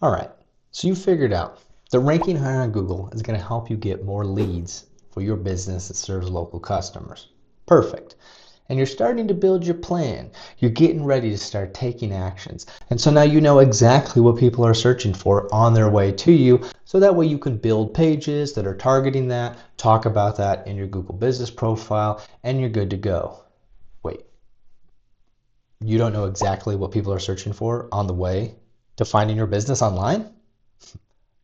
All right, so you figured out that ranking higher on Google is going to help you get more leads for your business that serves local customers. Perfect. And you're starting to build your plan. You're getting ready to start taking actions. And so now you know exactly what people are searching for on their way to you. So that way you can build pages that are targeting that, talk about that in your Google business profile, and you're good to go. Wait, you don't know exactly what people are searching for on the way to finding your business online?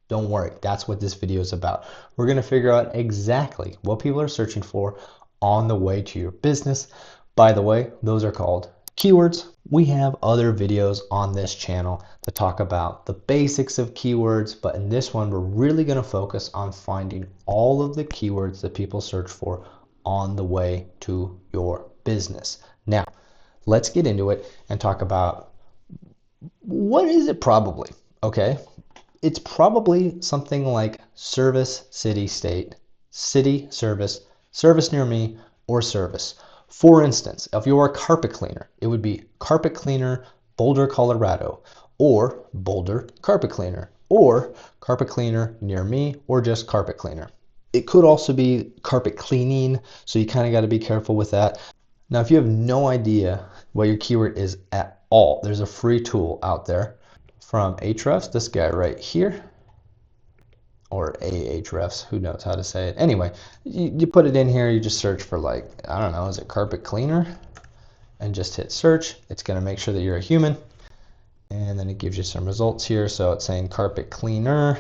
Don't worry, that's what this video is about. We're going to figure out exactly what people are searching for on the way to your business. By the way, those are called keywords. We have other videos on this channel that talk about the basics of keywords, but in this one, we're really going to focus on finding all of the keywords that people search for on the way to your business. Now, let's get into it and talk about what is it probably, okay? It's probably something like service, city, state, city, service near me, or service. For instance, if you're a carpet cleaner, it would be carpet cleaner, Boulder, Colorado, or Boulder carpet cleaner, or carpet cleaner near me, or just carpet cleaner. It could also be carpet cleaning, so you kind of got to be careful with that. Now, if you have no idea what your keyword is at all, there's a free tool out there from Ahrefs, this guy right here, or Ahrefs, who knows how to say it. Anyway, you put it in here, you just search for, like, I don't know, is it carpet cleaner? And just hit search. It's going to make sure that you're a human. And then it gives you some results here. So it's saying carpet cleaner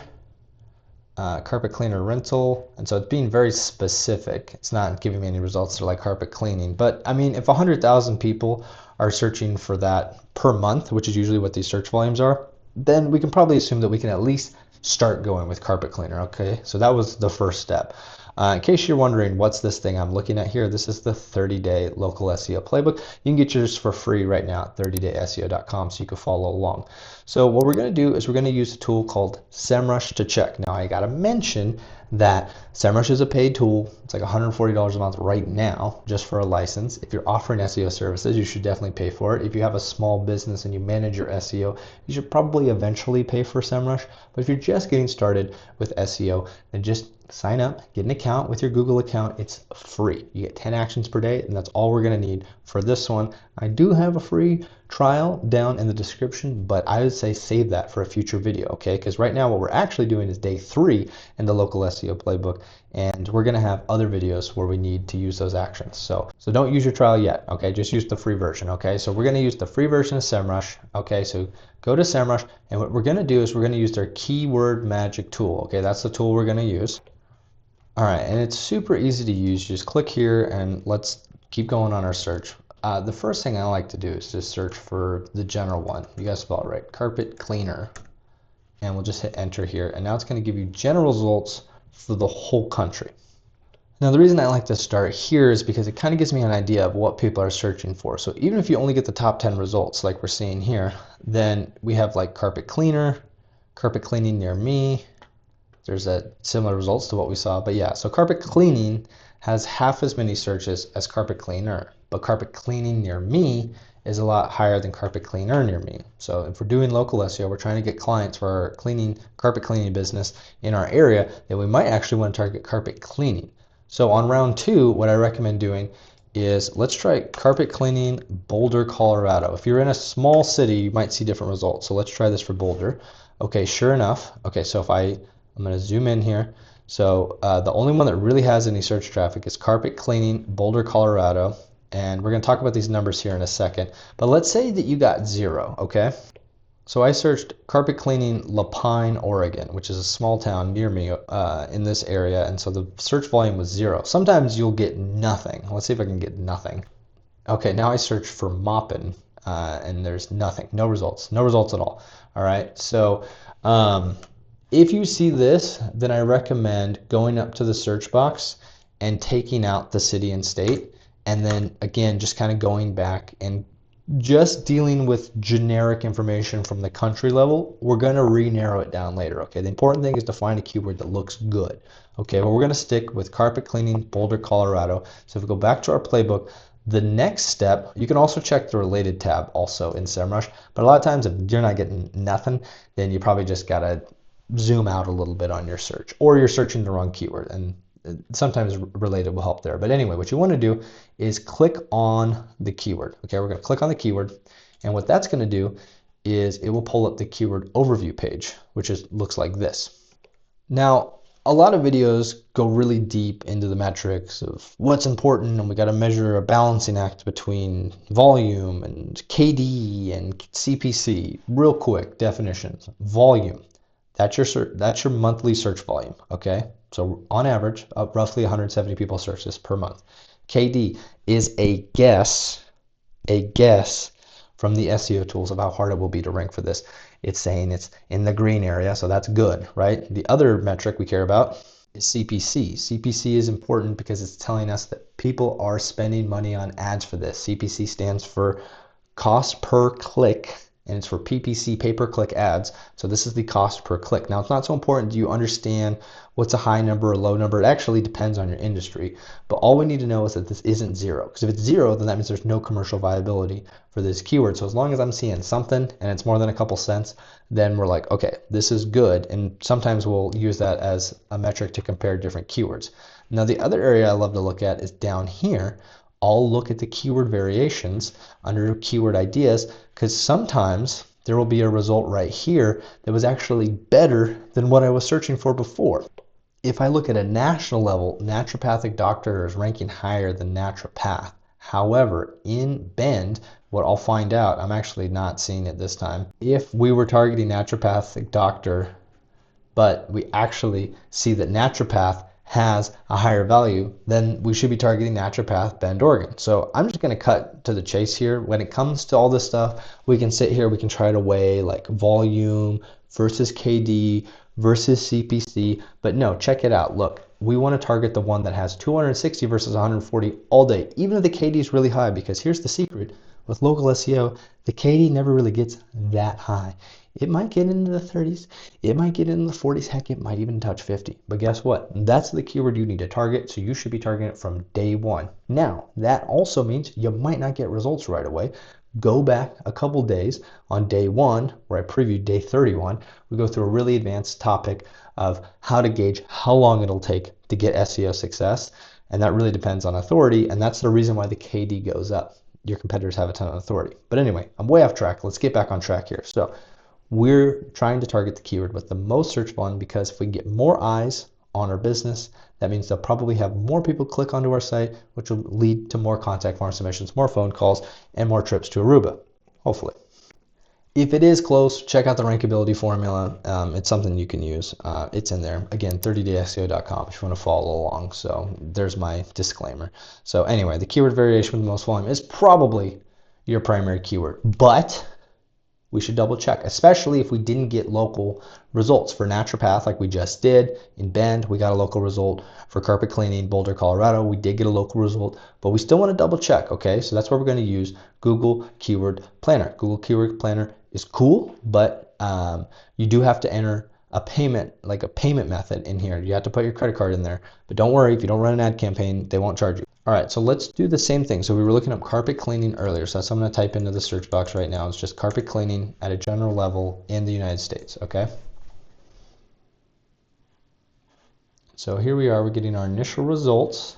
rental. And so it's being very specific. It's not giving me any results that are like carpet cleaning. But I mean, if 100,000 people are searching for that per month, which is usually what these search volumes are, then we can probably assume that we can at least start going with carpet cleaner. Okay, so that was the first step. In case you're wondering what's this thing I'm looking at here, this is the 30-day local SEO playbook. You can get yours for free right now at 30dayseo.com, so you can follow along. So what we're going to do is we're going to use a tool called SEMrush to check. Now I got to mention that SEMrush is a paid tool. It's like $140 a month right now just for a license. If you're offering SEO services, you should definitely pay for it. If you have a small business and you manage your SEO, you should probably eventually pay for SEMrush. But if you're just getting started with SEO, then just sign up, get an account with your Google account. It's free. You get 10 actions per day, and that's all we're going to need for this one. I do have a free trial down in the description, but I would say save that for a future video, okay? Because right now what we're actually doing is day 3 in the local SEO playbook, and we're going to have other videos where we need to use those actions. So don't use your trial yet, okay? Just use the free version, okay? So we're going to use the free version of SEMrush, okay? So go to SEMrush, and what we're going to do is we're going to use their keyword magic tool, okay? That's the tool we're going to use. All right, and it's super easy to use. Just click here and let's keep going on our search. The first thing I like to do is just search for the general one. You guys spell it right, carpet cleaner. And we'll just hit enter here. And now it's going to give you general results for the whole country. Now the reason I like to start here is because it kind of gives me an idea of what people are searching for. So even if you only get the top 10 results like we're seeing here, then we have like carpet cleaner, carpet cleaning near me. There's similar results to what we saw, but yeah, so carpet cleaning has half as many searches as carpet cleaner, but carpet cleaning near me is a lot higher than carpet cleaner near me. So if we're doing local SEO, we're trying to get clients for our carpet cleaning business in our area, then we might actually want to target carpet cleaning. So on round 2, what I recommend doing is let's try carpet cleaning Boulder, Colorado. If you're in a small city, you might see different results. So let's try this for Boulder. Okay, sure enough. Okay, so I'm going to zoom in here. So the only one that really has any search traffic is carpet cleaning Boulder, Colorado. And we're going to talk about these numbers here in a second. But let's say that you got 0, okay? So I searched carpet cleaning Lapine, Oregon, which is a small town near me in this area. And so the search volume was 0. Sometimes you'll get nothing. Let's see if I can get nothing. Okay, now I searched for Maupin, and there's nothing. No results. No results at all. All right, so if you see this, then I recommend going up to the search box and taking out the city and state, and then again just kind of going back and just dealing with generic information from the country level. We're going to re-narrow it down later, okay? The important thing is to find a keyword that looks good, okay? Well, we're going to stick with carpet cleaning Boulder, Colorado. So if we go back to our playbook, The next step, you can also check the related tab also in SEMrush, but a lot of times if you're not getting nothing, then you probably just gotta zoom out a little bit on your search, or you're searching the wrong keyword, and sometimes related will help there. But anyway, what you want to do is click on the keyword. Okay, we're going to click on the keyword, and what that's going to do is it will pull up the keyword overview page, which looks like this. Now, a lot of videos go really deep into the metrics of what's important, and we got to measure a balancing act between volume and KD and CPC. Real quick definitions. Volume. That's your monthly search volume, okay? So on average, roughly 170 people search this per month. KD is a guess from the SEO tools of how hard it will be to rank for this. It's saying it's in the green area, so that's good, right? The other metric we care about is CPC. CPC is important because it's telling us that people are spending money on ads for this. CPC stands for cost per click, and it's for PPC, pay-per-click ads. So this is the cost per click. Now, it's not so important do you understand what's a high number or low number. It actually depends on your industry. But all we need to know is that this isn't zero. Because if it's zero, then that means there's no commercial viability for this keyword. So as long as I'm seeing something and it's more than a couple cents, then we're like, okay, this is good. And sometimes we'll use that as a metric to compare different keywords. Now, the other area I love to look at is down here. I'll look at the keyword variations under keyword ideas, because sometimes there will be a result right here that was actually better than what I was searching for before. If I look at a national level, naturopathic doctor is ranking higher than naturopath. However, in Bend, what I'll find out, I'm actually not seeing it this time. If we were targeting naturopathic doctor, but we actually see that naturopath has a higher value, then we should be targeting naturopath Bend, Oregon. So I'm just going to cut to the chase here. When it comes to all this stuff, we can sit here, we can try to weigh like volume versus KD versus CPC, but no, check it out. Look, we want to target the one that has 260 versus 140 all day, even if the KD is really high, because here's the secret. With local SEO, the KD never really gets that high. It might get into the 30s, it might get into the 40s, heck, it might even touch 50. But guess what? That's the keyword you need to target, so you should be targeting it from day one. Now, that also means you might not get results right away. Go back a couple days on day one, where I previewed day 31. We go through a really advanced topic of how to gauge how long it'll take to get SEO success, and that really depends on authority, and that's the reason why the KD goes up. Your competitors have a ton of authority. But anyway, I'm way off track. Let's get back on track here. So we're trying to target the keyword with the most search volume, because if we can get more eyes on our business, that means they'll probably have more people click onto our site, which will lead to more contact form submissions, more phone calls, and more trips to Aruba, hopefully. If it is close, check out the rankability formula. It's something you can use. It's in there. Again, 30dayseo.com if you want to follow along. So there's my disclaimer. So anyway, the keyword variation with the most volume is probably your primary keyword, but we should double check, especially if we didn't get local results. For naturopath, like we just did in Bend, we got a local result. For carpet cleaning, Boulder, Colorado, we did get a local result, but we still want to double check, okay? So that's where we're going to use Google Keyword Planner. Google Keyword Planner is cool, but you do have to enter a payment, like a payment method in here. You have to put your credit card in there, but don't worry, if you don't run an ad campaign, they won't charge you. All right, so let's do the same thing. So we were looking up carpet cleaning earlier, so that's what I'm going to type into the search box right now. It's just carpet cleaning at a general level in the United States, okay? So here we are, we're getting our initial results.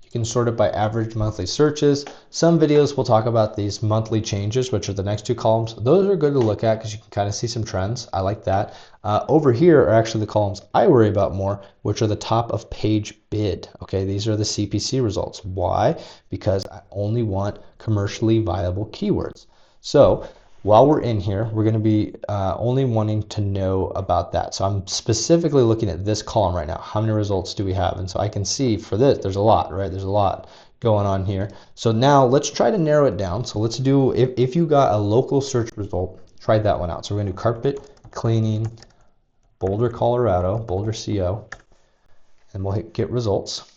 You can sort it by average monthly searches. Some videos will talk about these monthly changes, which are the next two columns. Those are good to look at because you can kind of see some trends. I like that. Over here are actually the columns I worry about more, which are the top of page bid. Okay, these are the CPC results. Why? Because I only want commercially viable keywords. So while we're in here, we're going to be only wanting to know about that. So I'm specifically looking at this column right now. How many results do we have? And so I can see for this, there's a lot, right? There's a lot going on here. So now let's try to narrow it down. So let's do, if you got a local search result, try that one out. So we're going to do carpet cleaning, Boulder, Colorado, Boulder, CO, and we'll hit get results.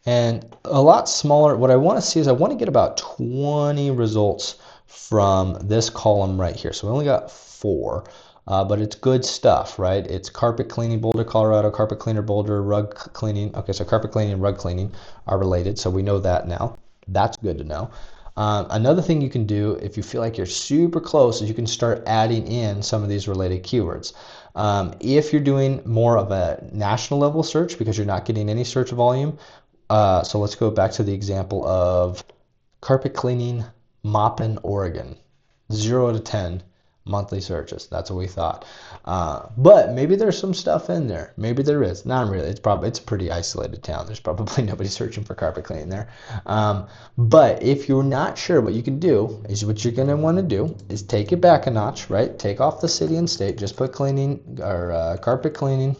And a lot smaller, what I want to see is I want to get about 20 results from this column right here. So we only got 4. but it's good stuff, right? It's carpet cleaning, Boulder, Colorado, carpet cleaner, Boulder, rug cleaning. Okay, so carpet cleaning and rug cleaning are related, so we know that now. That's good to know. Another thing you can do if you feel like you're super close is you can start adding in some of these related keywords. If you're doing more of a national level search because you're not getting any search volume, so let's go back to the example of carpet cleaning, Maupin, Oregon. 0 to 10 monthly searches. That's what we thought. But maybe there's some stuff in there. Maybe there is. Not really. It's a pretty isolated town. There's probably nobody searching for carpet cleaning there. But if you're not sure, what you can do is what you're going to want to do is take it back a notch, right? Take off the city and state. Just put cleaning or carpet cleaning,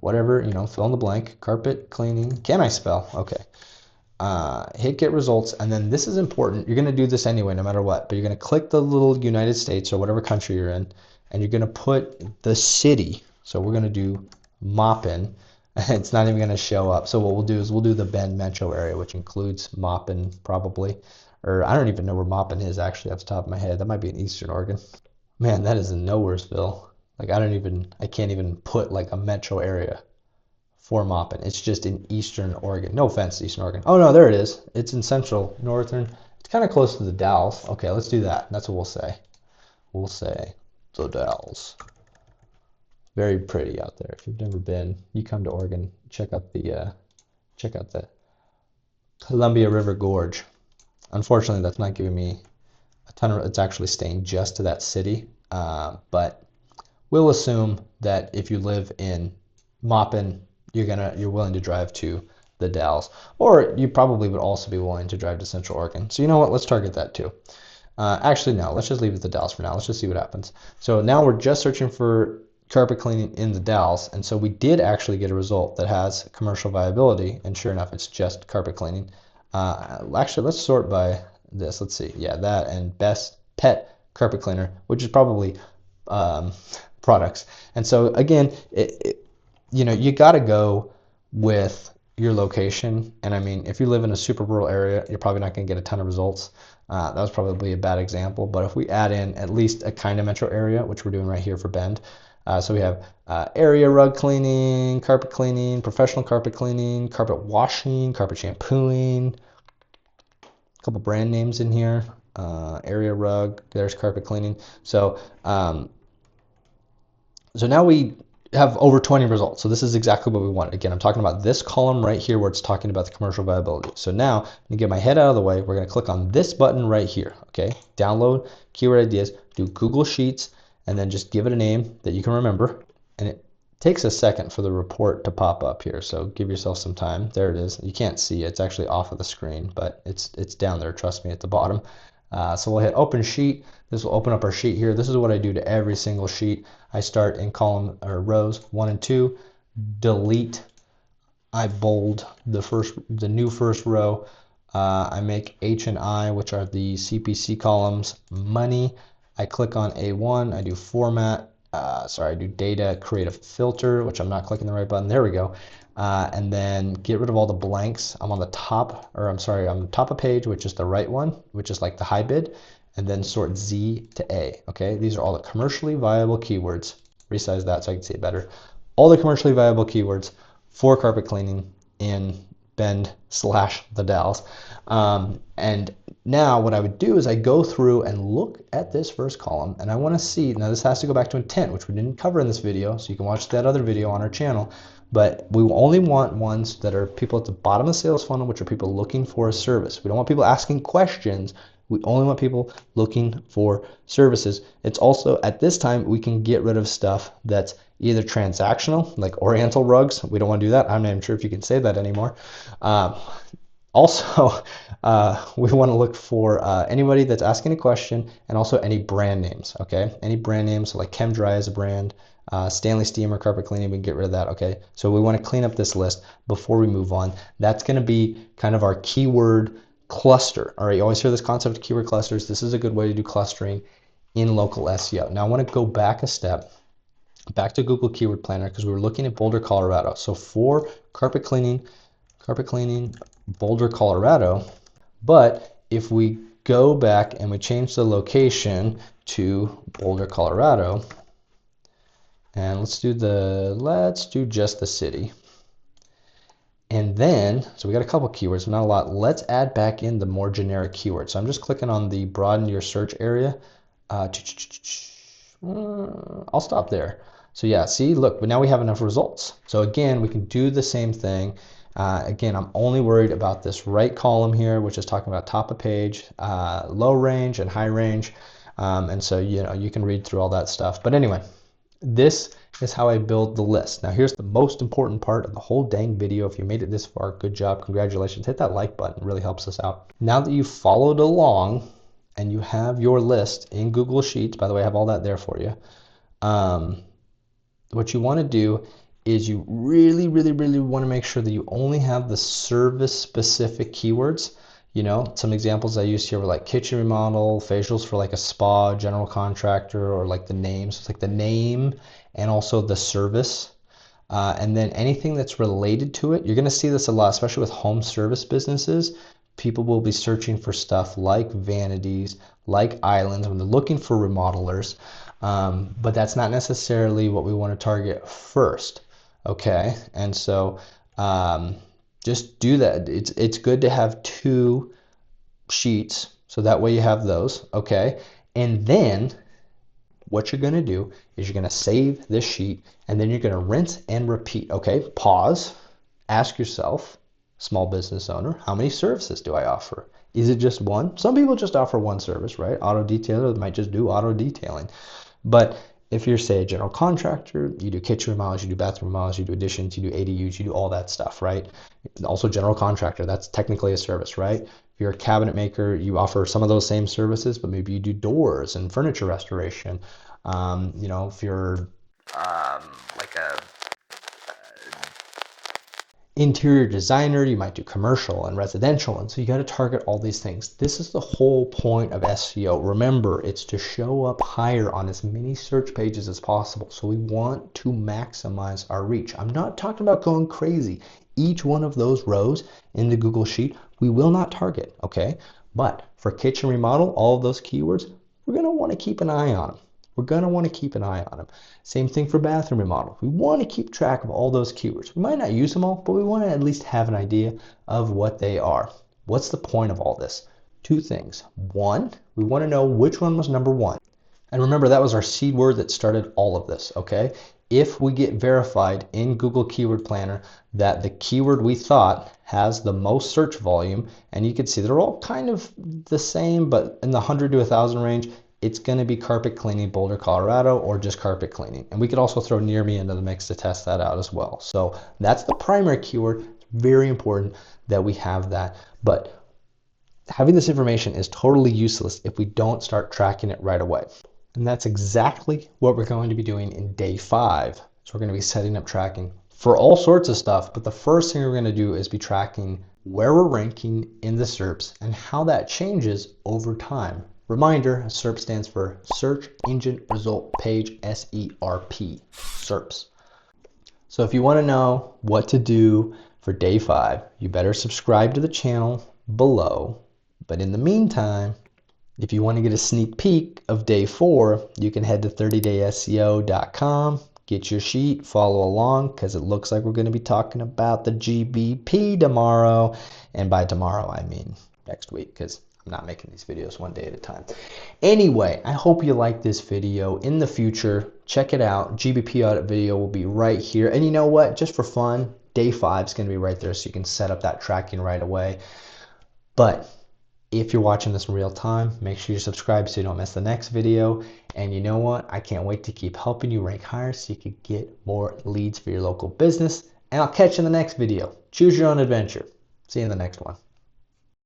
whatever, fill in the blank. Carpet cleaning. Can I spell? Okay. Hit get results, and then this is important. You're going to do this anyway, no matter what, but you're going to click the little United States or whatever country you're in, and you're going to put the city. So we're going to do Maupin. It's not even going to show up. So what we'll do is we'll do the Bend metro area, which includes Maupin probably, or I don't even know where Maupin is actually off the top of my head. That might be in Eastern Oregon. Man, that is in Nowheresville. Like I can't even put like a metro area for Maupin. It's just in Eastern Oregon. No offense to Eastern Oregon. Oh no, there it is. It's in Central, Northern. It's kind of close to the Dalles. Okay, let's do that. That's what we'll say. We'll say the Dalles. Very pretty out there. If you've never been, you come to Oregon, check out the Columbia River Gorge. Unfortunately, that's not giving me a ton of. It's actually staying just to that city. But we'll assume that if you live in Maupin, you're willing to drive to the Dalles, or you probably would also be willing to drive to Central Oregon. So you know what? Let's target that too. Actually, no. Let's just leave it at the Dalles for now. Let's just see what happens. So now we're just searching for carpet cleaning in the Dalles, and so we did actually get a result that has commercial viability, and sure enough, it's just carpet cleaning. Actually, let's sort by this. Let's see. Yeah, that and best pet carpet cleaner, which is probably products. And so again, you got to go with your location. And I mean, if you live in a super rural area, you're probably not going to get a ton of results. That was probably a bad example. But if we add in at least a kind of metro area, which we're doing right here for Bend, so we have area rug cleaning, carpet cleaning, professional carpet cleaning, carpet washing, carpet shampooing, a couple brand names in here. Area rug, there's carpet cleaning. So now we have over 20 results. So this is exactly what we want. Again, I'm talking about this column right here where it's talking about the commercial viability. So now, to get my head out of the way, we're going to click on this button right here. Okay, download keyword ideas, do Google Sheets, and then just give it a name that you can remember. And it takes a second for the report to pop up here. So give yourself some time. There it is. You can't see it. It's actually off of the screen, but it's down there. Trust me, at the bottom. So we'll hit open sheet. This will open up our sheet here. This is what I do to every single sheet. I start in column or rows 1 and 2, delete. I bold the new first row. I make H and I, which are the CPC columns, money. I click on A1. I do format. I do data, create a filter, which I'm not clicking the right button. There we go. And then get rid of all the blanks. I'm on the top, on the top of page, which is the right one, which is like the high bid, and then sort Z to A. Okay, these are all the commercially viable keywords. Resize that so I can see it better. All the commercially viable keywords for carpet cleaning in Bend / the Dalles. And now what I would do is I go through and look at this first column, and I want to see, now this has to go back to intent, which we didn't cover in this video, so you can watch that other video on our channel. But we only want ones that are people at the bottom of the sales funnel, which are people looking for a service. We don't want people asking questions. We only want people looking for services. It's also, at this time, we can get rid of stuff that's either transactional, like Oriental rugs. We don't want to do that. I'm not even sure if you can say that anymore. Also, we want to look for anybody that's asking a question, and also any brand names, okay? Any brand names, so like ChemDry is a brand, Stanley Steamer carpet cleaning, we can get rid of that, okay? So we want to clean up this list before we move on. That's going to be kind of our keyword cluster. All right, you always hear this concept of keyword clusters. This is a good way to do clustering in local SEO. Now I want to go back a step, back to Google Keyword Planner, because we were looking at Boulder, Colorado. So for carpet cleaning, Boulder, Colorado. But if we go back and we change the location to Boulder, Colorado, And let's do just the city. And then, so we got a couple keywords, not a lot. Let's add back in the more generic keywords. So I'm just clicking on the broaden your search area. I'll stop there. So yeah, see, look, but now we have enough results. So again, we can do the same thing. Again, I'm only worried about this right column here, which is talking about top of page, low range and high range. And so, you can read through all that stuff. But anyway, this is how I build the list. Now here's the most important part of the whole dang video. If you made it this far, good job, congratulations. Hit that like button, it really helps us out. Now that you've followed along and you have your list in Google Sheets, by the way, I have all that there for you. What you want to do is you really, really, really want to make sure that you only have the service specific keywords. Some examples I used here were like kitchen remodel, facials for like a spa, general contractor, or like the names. It's like the name and also the service. And then anything that's related to it. You're going to see this a lot, especially with home service businesses. People will be searching for stuff like vanities, like islands when they're looking for remodelers. But that's not necessarily what we want to target first. Okay, and so just do that. It's good to have two sheets, so that way you have those, okay? And then what you're going to do is you're going to save this sheet, and then you're going to rinse and repeat, okay? Pause, ask yourself, small business owner, how many services do I offer? Is it just one? Some people just offer one service, right? Auto detailer might just do auto detailing. But if you're, say, a general contractor, you do kitchen remodels, you do bathroom remodels, you do additions, you do ADUs, you do all that stuff, right? Also general contractor, that's technically a service, right? If you're a cabinet maker, you offer some of those same services, but maybe you do doors and furniture restoration. If you're like a interior designer, you might do commercial and residential, and so you got to target all these things. This is the whole point of SEO. Remember, it's to show up higher on as many search pages as possible. So we want to maximize our reach. I'm not talking about going crazy. Each one of those rows in the Google Sheet, we will not target, okay? But for kitchen remodel, all of those keywords, we're going to want to keep an eye on them. We're going to want to keep an eye on them. Same thing for bathroom remodel. We want to keep track of all those keywords. We might not use them all, but we want to at least have an idea of what they are. What's the point of all this? Two things. One, we want to know which one was number one. And remember, that was our seed word that started all of this, okay? If we get verified in Google Keyword Planner that the keyword we thought has the most search volume, and you can see they're all kind of the same, but in the 100 to 1,000 range, it's going to be carpet cleaning, Boulder, Colorado, or just carpet cleaning. And we could also throw near me into the mix to test that out as well. So that's the primary keyword. It's very important that we have that. But having this information is totally useless if we don't start tracking it right away. And that's exactly what we're going to be doing in day 5. So we're going to be setting up tracking for all sorts of stuff. But the first thing we're going to do is be tracking where we're ranking in the SERPs and how that changes over time. Reminder, SERP stands for Search Engine Result Page, SERP, SERPs. So if you want to know what to do for day 5, you better subscribe to the channel below. But in the meantime, if you want to get a sneak peek of day 4, you can head to 30dayseo.com, get your sheet, follow along, because it looks like we're going to be talking about the GBP tomorrow. And by tomorrow, I mean next week, because I'm not making these videos one day at a time. Anyway, I hope you like this video. In the future, check it out. GBP audit video will be right here. And you know what? Just for fun, day 5 is going to be right there so you can set up that tracking right away. But if you're watching this in real time, make sure you subscribe so you don't miss the next video. And you know what? I can't wait to keep helping you rank higher so you can get more leads for your local business. And I'll catch you in the next video. Choose your own adventure. See you in the next one.